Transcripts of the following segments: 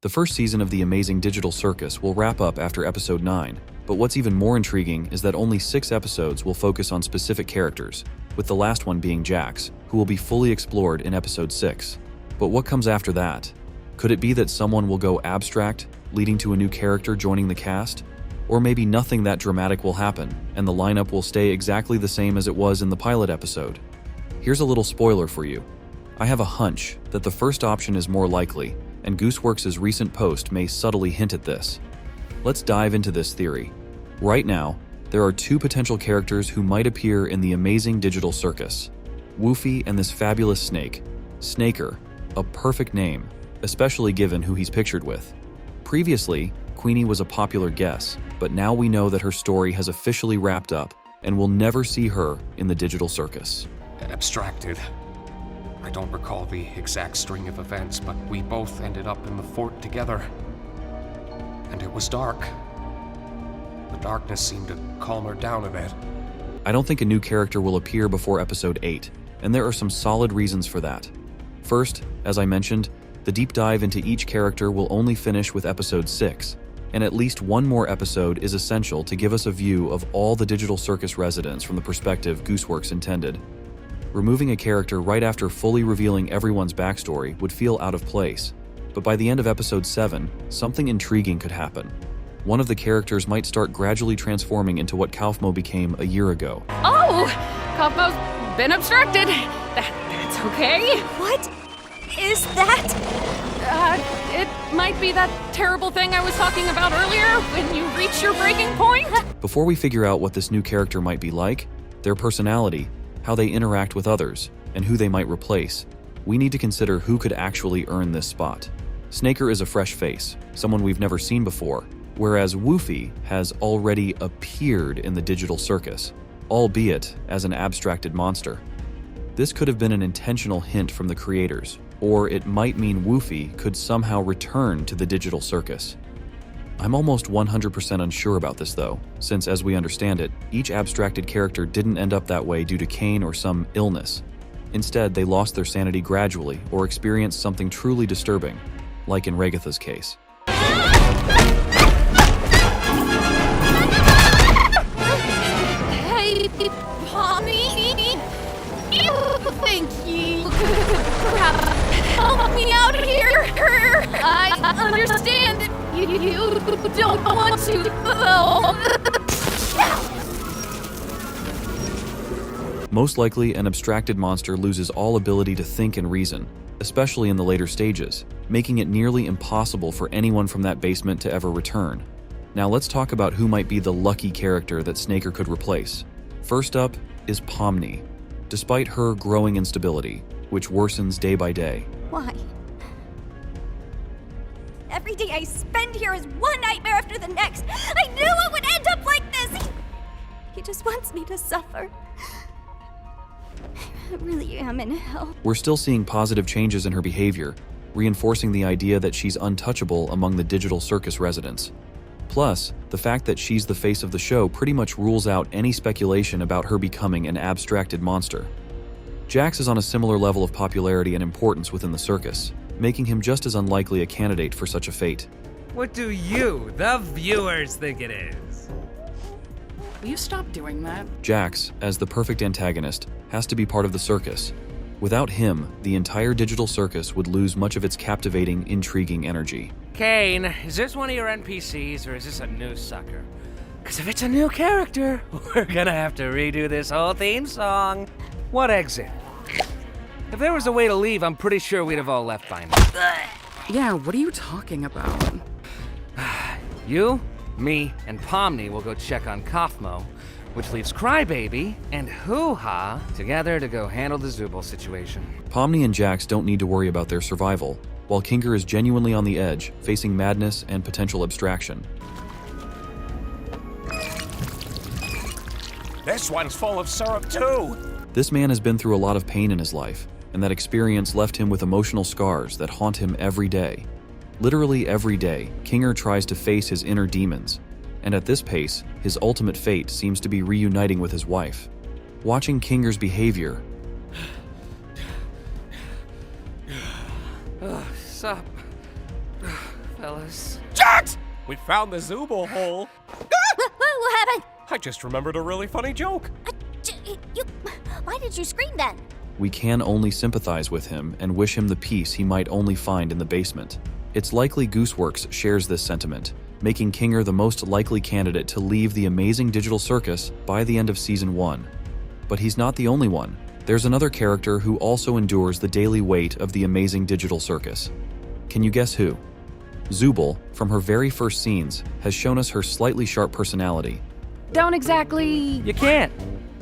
The first season of the amazing digital circus will wrap up after episode 9, but what's even more intriguing is that only 6 episodes will focus on specific characters, with the last one being Jax, who will be fully explored in episode 6. But what comes after that? Could it be that someone will go abstract, leading to a new character joining the cast? Or maybe nothing that dramatic will happen, and the lineup will stay exactly the same as it was in the pilot episode? Here's a little spoiler for you. I have a hunch that the first option is more likely, and Gooseworx's recent post may subtly hint at this. Let's dive into this theory. Right now, there are 2 potential characters who might appear in the amazing digital circus. Woofie and this fabulous snake, Snaker, a perfect name, especially given who he's pictured with. Previously, Queenie was a popular guess, but now we know that her story has officially wrapped up and we'll never see her in the digital circus. Abstracted. I don't recall the exact string of events, but we both ended up in the fort together. And it was dark. The darkness seemed to calm her down a bit. I don't think a new character will appear before episode 8, and there are some solid reasons for that. First, as I mentioned, the deep dive into each character will only finish with episode 6, and at least one more episode is essential to give us a view of all the digital circus residents from the perspective Gooseworx intended. Removing a character right after fully revealing everyone's backstory would feel out of place, but by the end of episode 7, something intriguing could happen. One of the characters might start gradually transforming into what Kaufmo became a year ago. Oh! Kaufmo's been abstracted! That's okay. What is that? It might be that terrible thing I was talking about earlier when you reach your breaking point. Before we figure out what this new character might be like, their personality, how they interact with others, and who they might replace, we need to consider who could actually earn this spot. Snaker is a fresh face, someone we've never seen before, whereas Woofie has already appeared in the digital circus, albeit as an abstracted monster. This could have been an intentional hint from the creators, or it might mean Woofie could somehow return to the digital circus. I'm almost 100% unsure about this though, since as we understand it, each abstracted character didn't end up that way due to Cain or some illness. Instead, they lost their sanity gradually or experienced something truly disturbing, like in Regatha's case. Hey, Pomni! Thank you. Help me out here! I understand that you don't want to, though. Most likely, an abstracted monster loses all ability to think and reason, especially in the later stages, making it nearly impossible for anyone from that basement to ever return. Now let's talk about who might be the lucky character that Snaker could replace. First up is Pomni. Despite her growing instability, which worsens day by day. Why? Every day I spend here is one nightmare after the next. I knew it would end up like this! He just wants me to suffer. I really am in hell. We're still seeing positive changes in her behavior, reinforcing the idea that she's untouchable among the digital circus residents. Plus, the fact that she's the face of the show pretty much rules out any speculation about her becoming an abstracted monster. Jax is on a similar level of popularity and importance within the circus, making him just as unlikely a candidate for such a fate. What do you, the viewers, think it is? Will you stop doing that? Jax, as the perfect antagonist, has to be part of the circus. Without him, the entire digital circus would lose much of its captivating, intriguing energy. Kane, is this one of your NPCs or is this a new sucker? Because if it's a new character, we're gonna have to redo this whole theme song. What exit? If there was a way to leave, I'm pretty sure we'd have all left by now. Yeah, what are you talking about? You, me, and Pomni will go check on Kaufmo, which leaves Crybaby and Hoo-Ha together to go handle the Zubul situation. Pomni and Jax don't need to worry about their survival, while Kinger is genuinely on the edge, facing madness and potential abstraction. This one's full of syrup too! This man has been through a lot of pain in his life, and that experience left him with emotional scars that haunt him every day. Literally every day, Kinger tries to face his inner demons, and at this pace, his ultimate fate seems to be reuniting with his wife. Watching Kinger's behavior, Sup? fellas. Jax! We found the Zooble hole. What happened? I just remembered a really funny joke. Why did you scream then? We can only sympathize with him and wish him the peace he might only find in the basement. It's likely Gooseworx shares this sentiment, making Kinger the most likely candidate to leave the amazing digital circus by the end of Season 1. But he's not the only one. There's another character who also endures the daily weight of the amazing digital circus. Can you guess who? Zooble, from her very first scenes, has shown us her slightly sharp personality. Don't exactly. You can't.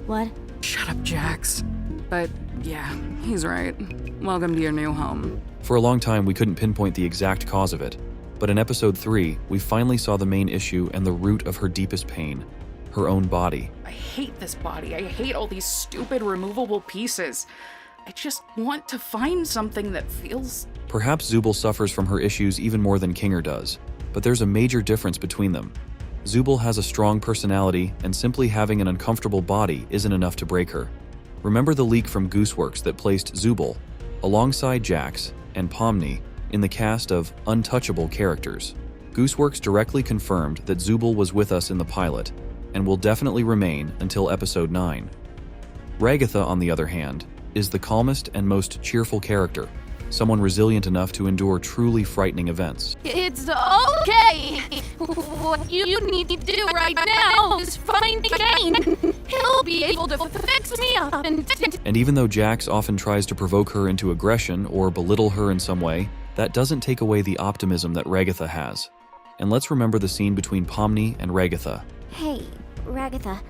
What? Shut up, Jax. But yeah, he's right. Welcome to your new home. For a long time, we couldn't pinpoint the exact cause of it, but in episode 3, we finally saw the main issue and the root of her deepest pain, her own body. I hate this body. I hate all these stupid removable pieces. I just want to find something that feels... Perhaps Zooble suffers from her issues even more than Kinger does, but there's a major difference between them. Zooble has a strong personality, and simply having an uncomfortable body isn't enough to break her. Remember the leak from Gooseworx that placed Zooble, alongside Jax and Pomni, in the cast of Untouchable characters. Gooseworx directly confirmed that Zooble was with us in the pilot, and will definitely remain until episode 9. Ragatha, on the other hand, is the calmest and most cheerful character, someone resilient enough to endure truly frightening events. It's okay. What you need to do right now is find Kane. He'll be able to fix me up And even though Jax often tries to provoke her into aggression or belittle her in some way, that doesn't take away the optimism that Ragatha has. And let's remember the scene between Pomni and Ragatha. Hey, Ragatha.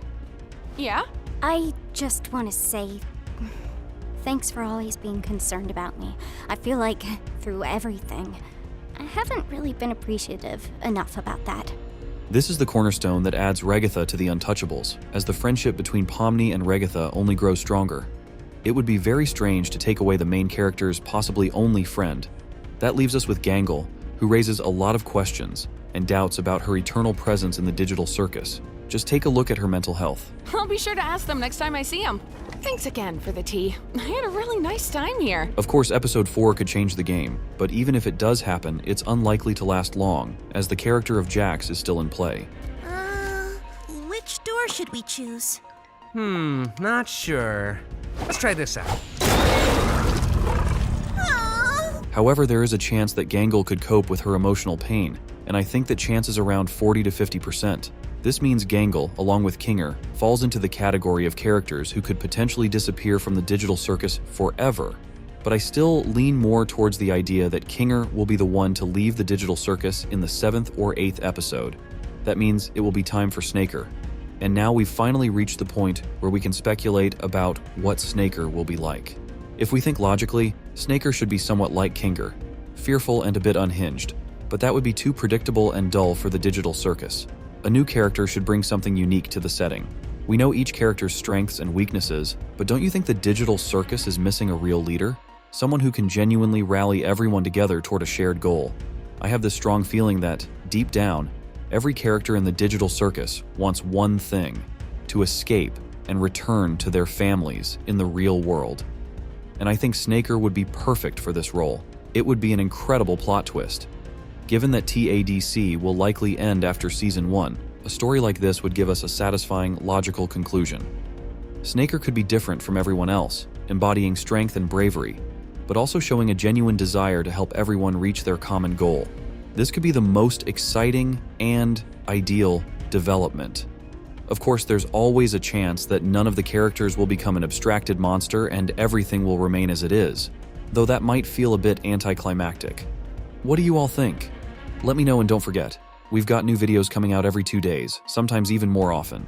Yeah? I just want to say thanks for always being concerned about me. I feel like through everything, I haven't really been appreciative enough about that. This is the cornerstone that adds Ragatha to the Untouchables, as the friendship between Pomni and Ragatha only grows stronger. It would be very strange to take away the main character's possibly only friend. That leaves us with Gangle, who raises a lot of questions and doubts about her eternal presence in the digital circus. Just take a look at her mental health. I'll be sure to ask them next time I see them. Thanks again for the tea. I had a really nice time here. Of course, episode 4 could change the game, but even if it does happen, it's unlikely to last long, as the character of Jax is still in play. Which door should we choose? Not sure. Let's try this out. However, there is a chance that Gangle could cope with her emotional pain, and I think that chance is around 40 to 50%. This means Gangle, along with Kinger, falls into the category of characters who could potentially disappear from the digital circus forever. But I still lean more towards the idea that Kinger will be the one to leave the digital circus in the 7th or 8th episode. That means it will be time for Snaker. And now we've finally reached the point where we can speculate about what Snaker will be like. If we think logically, Snaker should be somewhat like Kinger, fearful and a bit unhinged, but that would be too predictable and dull for the digital circus. A new character should bring something unique to the setting. We know each character's strengths and weaknesses, but don't you think the digital circus is missing a real leader? Someone who can genuinely rally everyone together toward a shared goal. I have this strong feeling that, deep down, every character in the digital circus wants one thing: to escape and return to their families in the real world. And I think Snaker would be perfect for this role. It would be an incredible plot twist. Given that TADC will likely end after Season 1, a story like this would give us a satisfying, logical conclusion. Snaker could be different from everyone else, embodying strength and bravery, but also showing a genuine desire to help everyone reach their common goal. This could be the most exciting and ideal development. Of course, there's always a chance that none of the characters will become an abstracted monster and everything will remain as it is, though that might feel a bit anticlimactic. What do you all think? Let me know, and don't forget, we've got new videos coming out every 2 days, sometimes even more often.